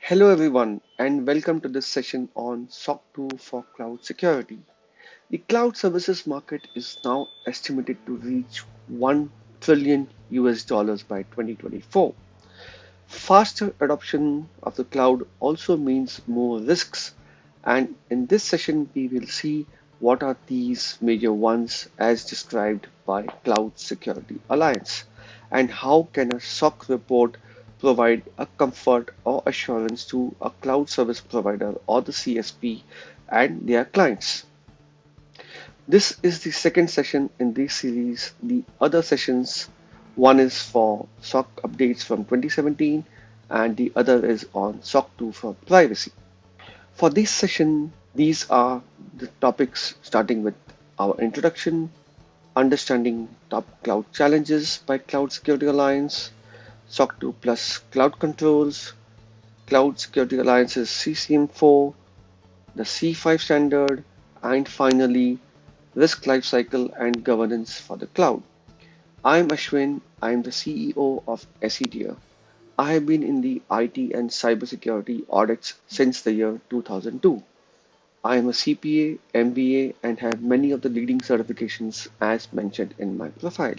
Hello everyone and welcome to this session on SOC 2 for cloud security. The cloud services market is now estimated to reach 1 trillion US dollars by 2024. Faster adoption of the cloud also means more risks, and in this session we will see what are these major ones as described by Cloud Security Alliance, and how can a SOC report provide a comfort or assurance to a cloud service provider or the CSP and their clients. This is the second session in this series. The other sessions, one is for SOC updates from 2017 and the other is on SOC 2 for privacy. For this session, these are the topics starting with our introduction, understanding top cloud challenges by Cloud Security Alliance, SOC 2 plus cloud controls, Cloud Security Alliance's CCM4, the C5 standard, and finally, risk lifecycle and governance for the cloud. I'm Ashwin. I'm the CEO of Accedere. I have been in the IT and cybersecurity audits since the year 2002. I am a CPA, MBA, and have many of the leading certifications as mentioned in my profile.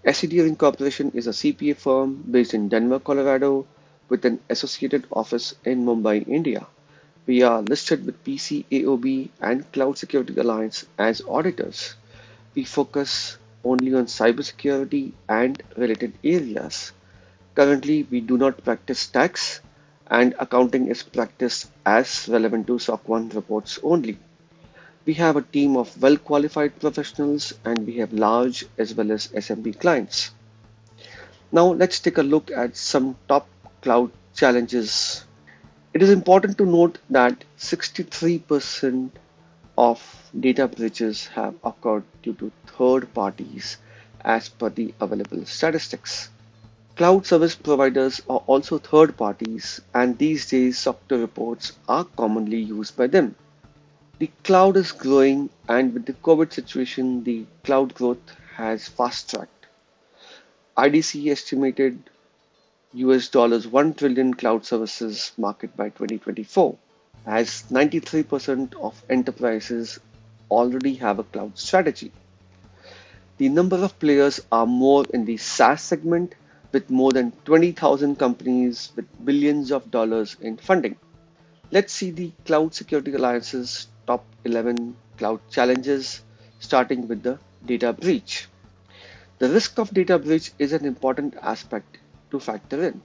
Accedere Incorporation is a CPA firm based in Denver, Colorado, with an associated office in Mumbai, India. We are listed with PCAOB and Cloud Security Alliance as auditors. We focus only on cybersecurity and related areas. Currently, we do not practice tax, and accounting is practiced as relevant to SOC 1 reports only. We have a team of well qualified professionals and we have large as well as SMB clients. Now, let's take a look at some top cloud challenges. It is important to note that 63% of data breaches have occurred due to third parties as per the available statistics. Cloud service providers are also third parties, and these days SOC 2 reports are commonly used by them. The cloud is growing, and with the COVID situation, the cloud growth has fast tracked. IDC estimated US dollars 1 trillion cloud services market by 2024, as 93% of enterprises already have a cloud strategy. The number of players are more in the SaaS segment, with more than 20,000 companies with billions of dollars in funding. Let's see the Cloud Security Alliance's top 11 cloud challenges, starting with the data breach. The risk of data breach is an important aspect to factor in.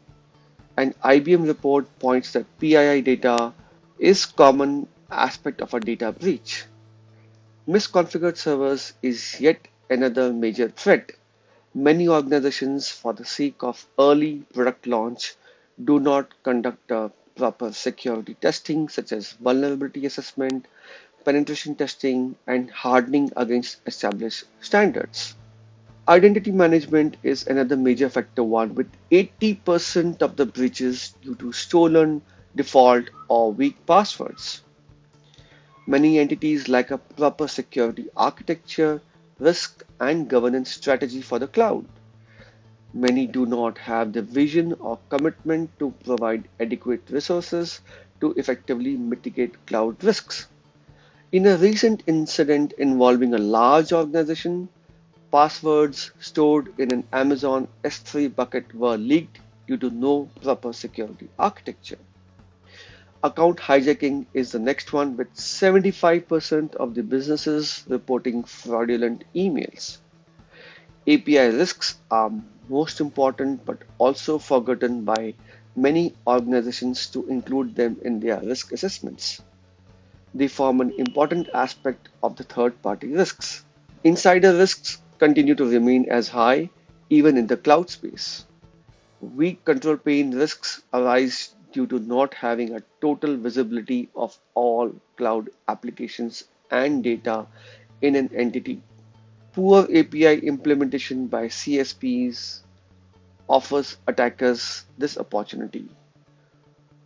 An IBM report points that PII data is common aspect of a data breach. Misconfigured servers is yet another major threat. Many organizations, for the sake of early product launch, do not conduct a proper security testing, such as vulnerability assessment, penetration testing, and hardening against established standards. Identity management is another major factor one, with 80% of the breaches due to stolen, default, or weak passwords. Many entities lack a proper security architecture, risk, and governance strategy for the cloud. Many do not have the vision or commitment to provide adequate resources to effectively mitigate cloud risks. In a recent incident involving a large organization, passwords stored in an Amazon S3 bucket were leaked due to no proper security architecture. Account hijacking is the next one, with 75% of the businesses reporting fraudulent emails. API risks are most important but also forgotten by many organizations to include them in their risk assessments. They form an important aspect of the third party risks. Insider risks continue to remain as high even in the cloud space. Weak control plane risks arise due to not having a total visibility of all cloud applications and data in an entity. Poor API implementation by CSPs offers attackers this opportunity.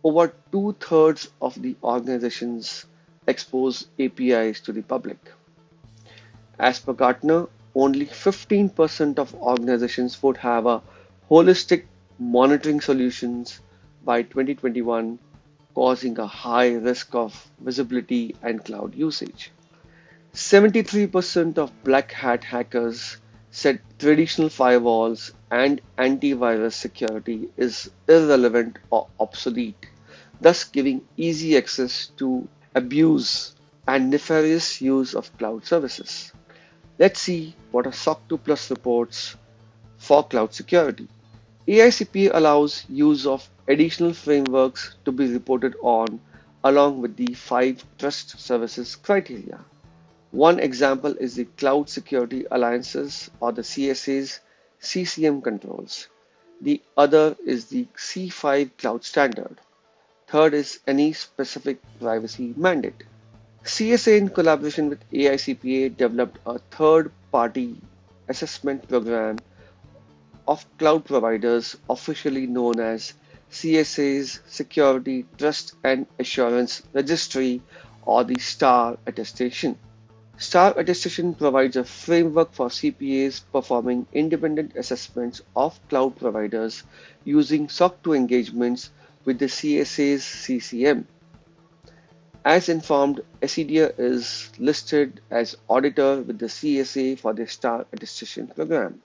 Over two-thirds of the organizations expose APIs to the public. As per Gartner, only 15% of organizations would have a holistic monitoring solutions by 2021, causing a high risk of visibility and cloud usage. 73% of black hat hackers said traditional firewalls and antivirus security is irrelevant or obsolete, thus giving easy access to abuse and nefarious use of cloud services. Let's see what a SOC 2 Plus reports for cloud security. AICPA allows use of additional frameworks to be reported on along with the 5 trust services criteria. One example is the Cloud Security Alliances or the CSA's CCM controls. The other is the C5 Cloud Standard. Third is any specific privacy mandate. CSA, in collaboration with AICPA, developed a third party assessment program of cloud providers, officially known as CSA's Security Trust and Assurance Registry or the STAR attestation. STAR attestation provides a framework for CPAs performing independent assessments of cloud providers using SOC 2 engagements with the CSA's CCM. As informed, Accedere is listed as auditor with the CSA for the STAR attestation program.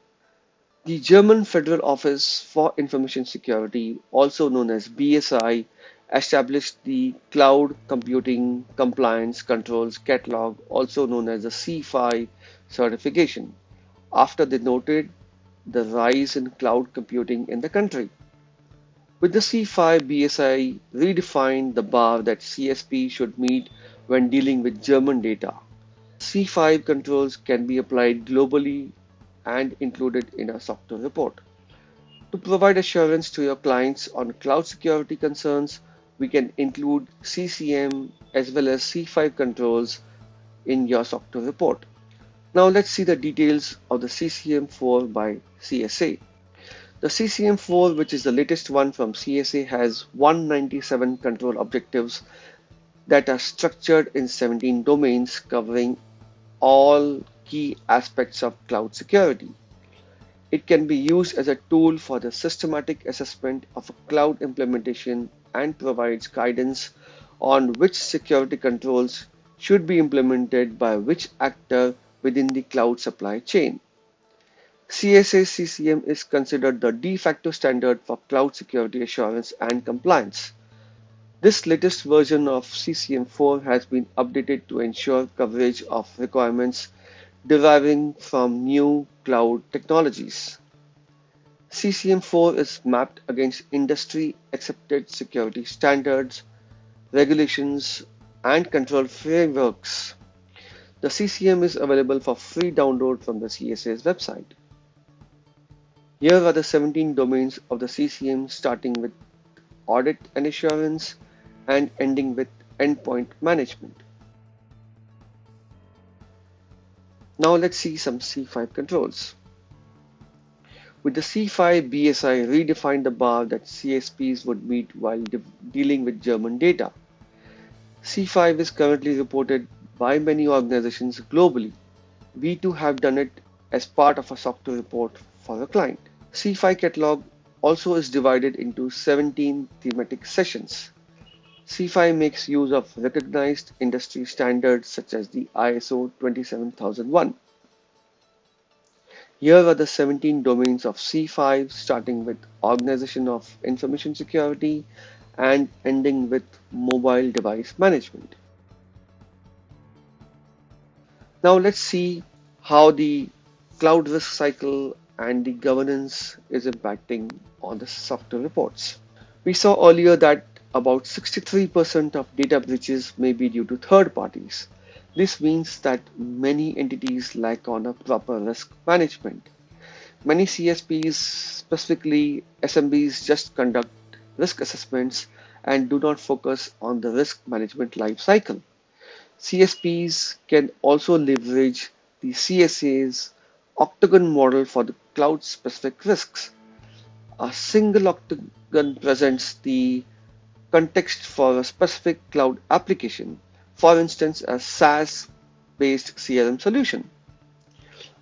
The German Federal Office for Information Security, also known as BSI, established the Cloud Computing Compliance Controls Catalog, also known as the C5 certification, after they noted the rise in cloud computing in the country. With the C5, BSI redefined the bar that CSP should meet when dealing with German data. C5 controls can be applied globally and included in a SOC 2 report. To provide assurance to your clients on cloud security concerns, we can include CCM as well as C5 controls in your SOC 2 report. Now let's see the details of the CCM4 by CSA. The CCM4, which is the latest one from CSA, has 197 control objectives that are structured in 17 domains covering all key aspects of cloud security. It can be used as a tool for the systematic assessment of a cloud implementation and provides guidance on which security controls should be implemented by which actor within the cloud supply chain. CSA CCM is considered the de facto standard for cloud security assurance and compliance. This latest version of CCM4 has been updated to ensure coverage of requirements deriving from new cloud technologies. CCM4 is mapped against industry accepted security standards, regulations, and control frameworks. The CCM is available for free download from the CSA's website. Here are the 17 domains of the CCM, starting with audit and assurance and ending with endpoint management. Now let's see some C5 controls. With the C5, BSI redefined the bar that CSPs would meet while dealing with German data. C5 is currently reported by many organizations globally. We too have done it as part of a SOC 2 report for a client. C5 catalog also is divided into 17 thematic sessions. C5 makes use of recognized industry standards such as the ISO 27001. Here are the 17 domains of C5, starting with Organization of Information Security and ending with Mobile Device Management. Now let's see how the cloud risk cycle and the governance is impacting on the software reports. We saw earlier that about 63% of data breaches may be due to third parties. This means that many entities lack on a proper risk management. Many CSPs, specifically SMBs, just conduct risk assessments and do not focus on the risk management life cycle. CSPs can also leverage the CSA's Octagon model for the cloud specific risks. A single Octagon presents the context for a specific cloud application, for instance, a SaaS based CRM solution.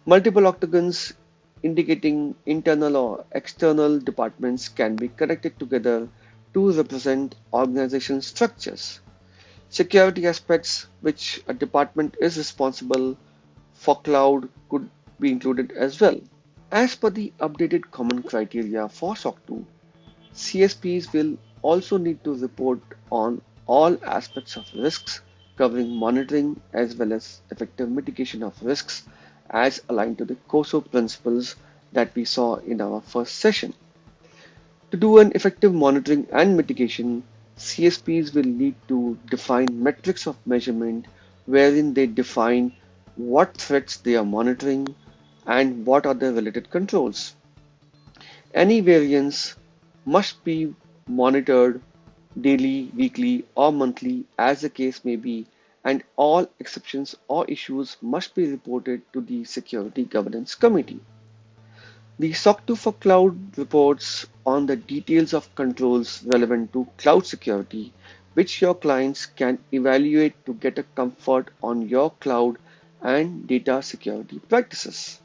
Multiple octagons indicating internal or external departments can be connected together to represent organization structures, security aspects which a department is responsible for cloud could be included as well. As per the updated common criteria for SOC 2, CSPs will also need to report on all aspects of risks, covering monitoring as well as effective mitigation of risks as aligned to the COSO principles that we saw in our first session. To do an effective monitoring and mitigation, CSPs will need to define metrics of measurement wherein they define what threats they are monitoring and what are the related controls. Any variance must be monitored daily, weekly, or monthly, as the case may be, and all exceptions or issues must be reported to the Security Governance Committee. The SOC 2 for Cloud reports on the details of controls relevant to cloud security, which your clients can evaluate to get a comfort on your cloud and data security practices.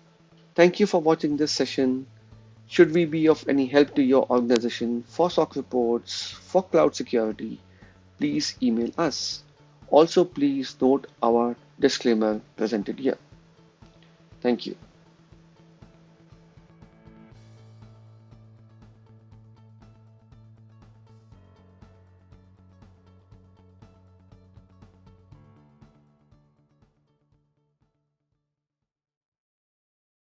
Thank you for watching this session. Should we be of any help to your organization for SOC reports for cloud security, please email us. Also, please note our disclaimer presented here. Thank you.